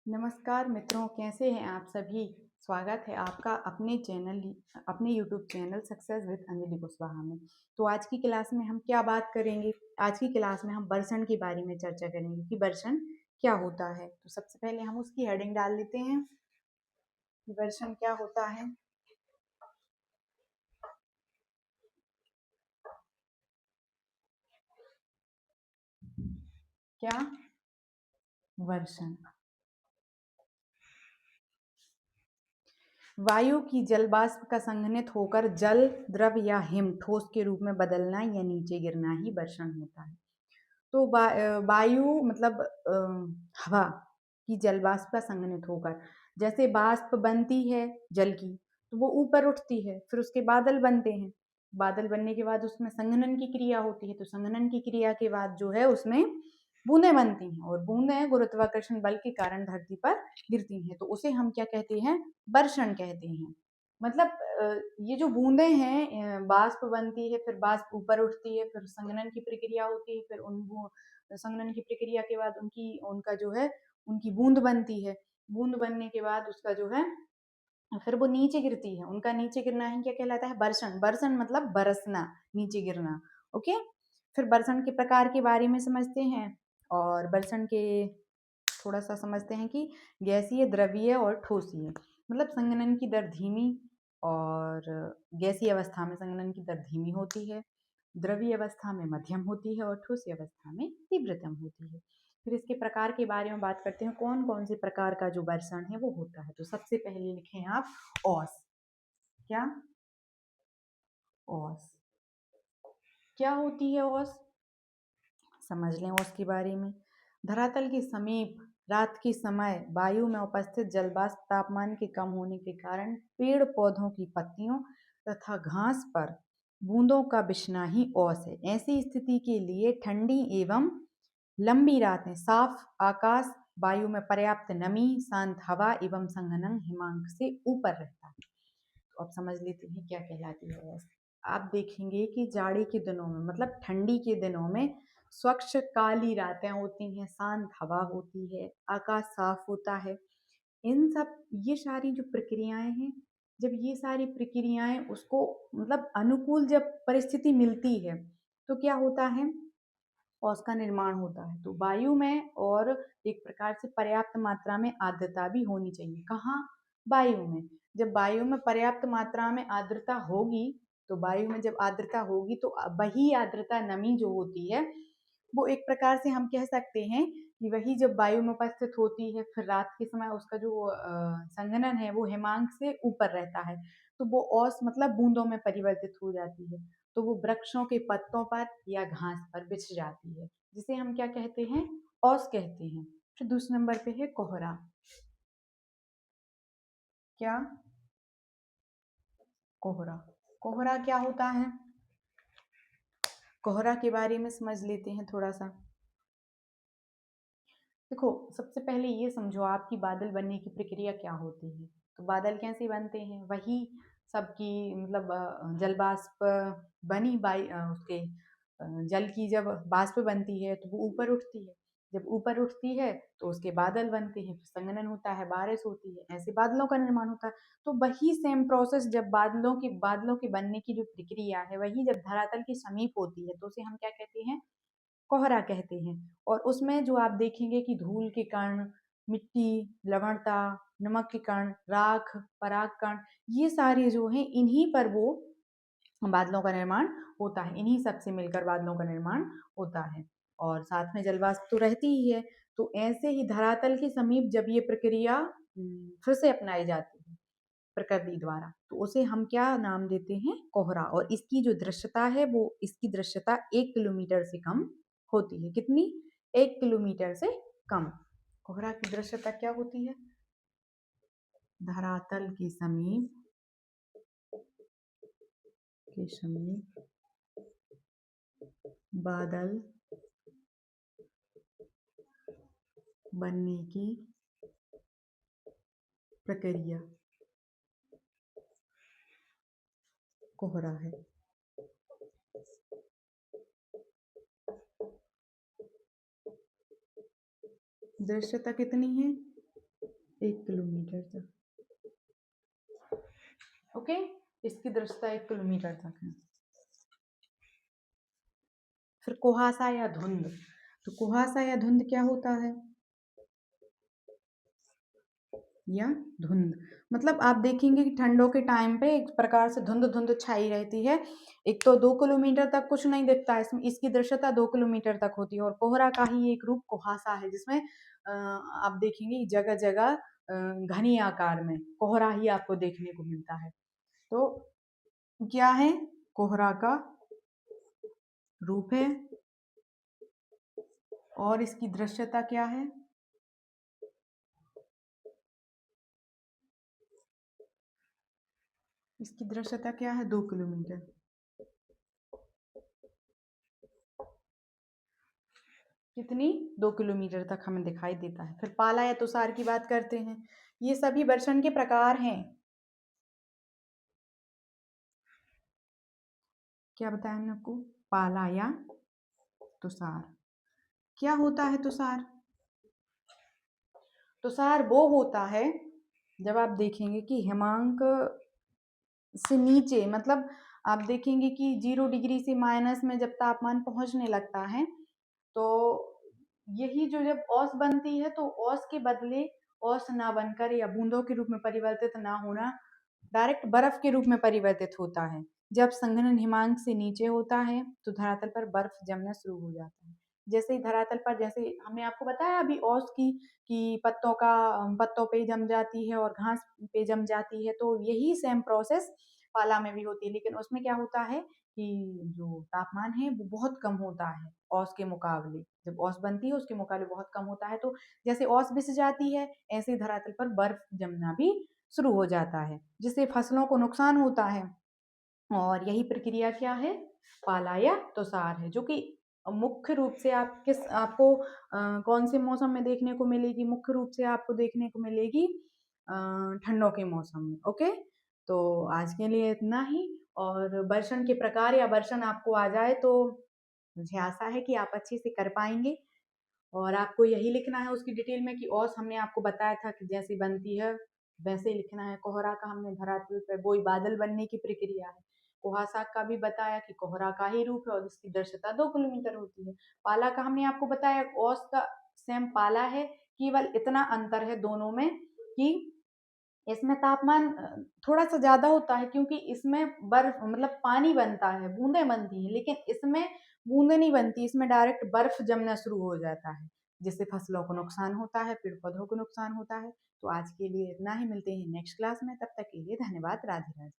नमस्कार मित्रों, कैसे हैं आप सभी। स्वागत है आपका अपने YouTube channel success with Anjali Kushwaha में। तो आज की क्लास में हम क्या बात करेंगे। आज की क्लास में हम वर्षण के बारे में चर्चा करेंगे कि वर्षण क्या होता है। तो सबसे पहले हम उसकी हेडिंग डाल लेते हैं कि वर्षण क्या होता है। क्या वर्षण वायु की जल वाष्प का संघनित होकर जल, द्रव या हिम ठोस के रूप में बदलना या नीचे गिरना ही वर्षण होता है। तो वायु मतलब हवा की जल वाष्प का संघनित होकर, जैसे वाष्प बनती है जल की तो वो ऊपर उठती है, फिर उसके बादल बनते हैं। बादल बनने के बाद उसमें संघनन की क्रिया होती है, तो संघनन की क्रिया के बाद जो है उसमें बूंदें बनती हैं, और बूंदें गुरुत्वाकर्षण बल के कारण धरती पर गिरती हैं, तो उसे हम क्या कहते हैं, वर्षण कहते हैं। मतलब ये जो बूंदें हैं, वाष्प बनती है, फिर वाष्प ऊपर उठती है, फिर संघनन की प्रक्रिया होती है, फिर संघनन की प्रक्रिया के बाद उनका जो है उनकी बूंद बनती है। बूंद बनने के बाद उसका जो है फिर वो नीचे गिरती है। उनका नीचे गिरना ही क्या कहलाता है, बर्षण। बर्षण मतलब बरसना, नीचे गिरना। ओके। फिर बर्षण के प्रकार के बारे में समझते हैं, और बर्षण के थोड़ा सा समझते हैं कि गैसीय, द्रवीय और ठोसीय। मतलब संघनन की दर धीमी, और गैसीय अवस्था में संघनन की दर धीमी होती है, द्रवीय अवस्था में मध्यम होती है, और ठोस अवस्था में तीव्रतम होती है। फिर इसके प्रकार के बारे में बात करते हैं, कौन कौन से प्रकार का जो वर्षण है वो होता है। तो सबसे पहले लिखें आप औस। क्या औस क्या होती है औस, समझ लें औस के बारे में। धरातल के समीप रात के समय वायु में उपस्थित जलवाष्प तापमान के कम होने के कारण पेड़ पौधों की पत्तियों तथा घास पर बूंदों का बिछना ही औस है। ऐसी स्थिति के लिए ठंडी एवं लंबी रातें, साफ आकाश, वायु में पर्याप्त नमी, शांत हवा एवं संघनन हिमांक से ऊपर रहता है। तो अब समझ लेते हैं क्या कहलाती है औस। आप देखेंगे कि जाड़े के दिनों में, मतलब ठंडी के दिनों में, स्वच्छ काली रातें होती हैं, शांत हवा होती है, आकाश साफ होता है। इन सब ये सारी जो प्रक्रियाएं हैं, जब ये सारी प्रक्रियाएं उसको मतलब अनुकूल जब परिस्थिति मिलती है तो क्या होता है, औस का निर्माण होता है। तो वायु में और एक प्रकार से पर्याप्त मात्रा में आर्द्रता भी होनी चाहिए। कहाँ, वायु में। जब वायु में पर्याप्त मात्रा में आर्द्रता होगी, तो वायु में जब आर्द्रता होगी तो वही आर्द्रता, नमी जो होती है, वो एक प्रकार से हम कह सकते हैं कि वही जब वायु में उपस्थित होती है, फिर रात के समय उसका जो संघनन है वो हिमांक से ऊपर रहता है, तो वो औस मतलब बूंदों में परिवर्तित हो जाती है। तो वो वृक्षों के पत्तों पर या घास पर बिछ जाती है, जिसे हम क्या कहते हैं, औस कहते हैं। फिर दूसरे नंबर पे है कोहरा। क्या कोहरा कोहरा क्या होता है, कोहरा के बारे में समझ लेते हैं थोड़ा सा। देखो, सबसे पहले ये समझो आपकी बादल बनने की प्रक्रिया क्या होती है। तो बादल कैसे बनते हैं, वही सबकी मतलब जल वाष्प बनी उसके जल की जब वाष्प बनती है तो वो ऊपर उठती है। जब ऊपर उठती है तो उसके बादल बनते हैं, फिर संघनन होता है, बारिश होती है, ऐसे बादलों का निर्माण होता है। तो वही सेम प्रोसेस जब बादलों के बनने की जो प्रक्रिया है, वही जब धरातल के समीप होती है तो उसे हम क्या कहते हैं, कोहरा कहते हैं। और उसमें जो आप देखेंगे कि धूल के कण, मिट्टी, लवणता, नमक के कण, राख, पराग कण, ये सारे जो हैं इन्हीं पर वो बादलों का निर्माण होता है। इन्हीं सब से मिलकर बादलों का निर्माण होता है, और साथ में जलवाष्प तो रहती ही है। तो ऐसे ही धरातल के समीप जब ये प्रक्रिया फिर से अपनाई जाती है प्रकृति द्वारा, तो उसे हम क्या नाम देते हैं, कोहरा। और इसकी जो दृश्यता है, वो इसकी दृश्यता 1 किलोमीटर से कम होती है। कितनी, 1 किलोमीटर से कम। कोहरा की दृश्यता क्या होती है, धरातल के समीप बादल बनने की प्रक्रिया कोहरा है। दृश्यता कितनी है, 1 किलोमीटर तक। ओके, इसकी दृश्यता 1 किलोमीटर तक है। फिर कुहासा या धुंध, तो कुहासा या धुंध क्या होता है, या धुंध, मतलब आप देखेंगे कि ठंडों के टाइम पे एक प्रकार से धुंध धुंध छाई रहती है। एक तो 2 किलोमीटर तक कुछ नहीं दिखता है, इसमें इसकी दृश्यता 2 किलोमीटर तक होती है। और कोहरा का ही एक रूप कुहासा है, जिसमें आप देखेंगे जगह जगह घनी आकार में कोहरा ही आपको देखने को मिलता है। तो क्या है, कोहरा का रूप है और इसकी दृश्यता क्या है, इसकी दृश्यता क्या है, 2 किलोमीटर। कितनी, 2 किलोमीटर तक हमें दिखाई देता है। फिर पाला या तुषार की बात करते हैं। ये सभी वर्षण के प्रकार हैं। क्या बताया हमने आपको, पाला या तुषार। क्या होता है तुषार, तुषार वो होता है जब आप देखेंगे कि हिमांक से नीचे, मतलब आप देखेंगे कि 0 डिग्री से माइनस में जब तापमान पहुंचने लगता है, तो यही जो जब औस बनती है, तो औस के बदले औस ना बनकर या बूंदों के रूप में परिवर्तित ना होना, डायरेक्ट बर्फ के रूप में परिवर्तित होता है। जब संघनन हिमांक से नीचे होता है तो धरातल पर बर्फ जमना शुरू हो जाता है। जैसे ही धरातल पर, जैसे हमने आपको बताया अभी औस की, कि पत्तों पे जम जाती है और घास पे जम जाती है, तो यही सेम प्रोसेस पाला में भी होती है। लेकिन उसमें क्या होता है कि जो तापमान है वो बहुत कम होता है औस के मुकाबले, जब औस बनती है उसके मुकाबले बहुत कम होता है। तो जैसे औस बिछ जाती है, ऐसे ही धरातल पर बर्फ जमना भी शुरू हो जाता है, जिससे फसलों को नुकसान होता है। और यही प्रक्रिया क्या है, पाला या तुषार है, जो कि मुख्य रूप से आपको कौन से मौसम में देखने को मिलेगी, मुख्य रूप से आपको देखने को मिलेगी ठंडों के मौसम में। ओके, तो आज के लिए इतना ही। और वर्षण के प्रकार या वर्षण आपको आ जाए तो मुझे आशा है कि आप अच्छे से कर पाएंगे। और आपको यही लिखना है उसकी डिटेल में कि औस हमने आपको बताया था कि जैसी बनती है वैसे ही लिखना है। कोहरा का हमने धरातल पर वही बादल बनने की प्रक्रिया है। कुहासा का भी बताया कि कोहरा का ही रूप है और इसकी दृश्यता 2 किलोमीटर होती है। पाला का हमने आपको बताया औस का सेम पाला है, केवल इतना अंतर है दोनों में कि इसमें तापमान थोड़ा सा ज्यादा होता है, क्योंकि इसमें बर्फ, मतलब पानी बनता है, बूंदें बनती हैं, लेकिन इसमें बूंदें नहीं बनती, इसमें डायरेक्ट बर्फ जमना शुरू हो जाता है, जिससे फसलों को नुकसान होता है, पेड़ पौधों को नुकसान होता है। तो आज के लिए इतना ही, मिलते हैं नेक्स्ट क्लास में, तब तक के लिए धन्यवाद, राधे राधे।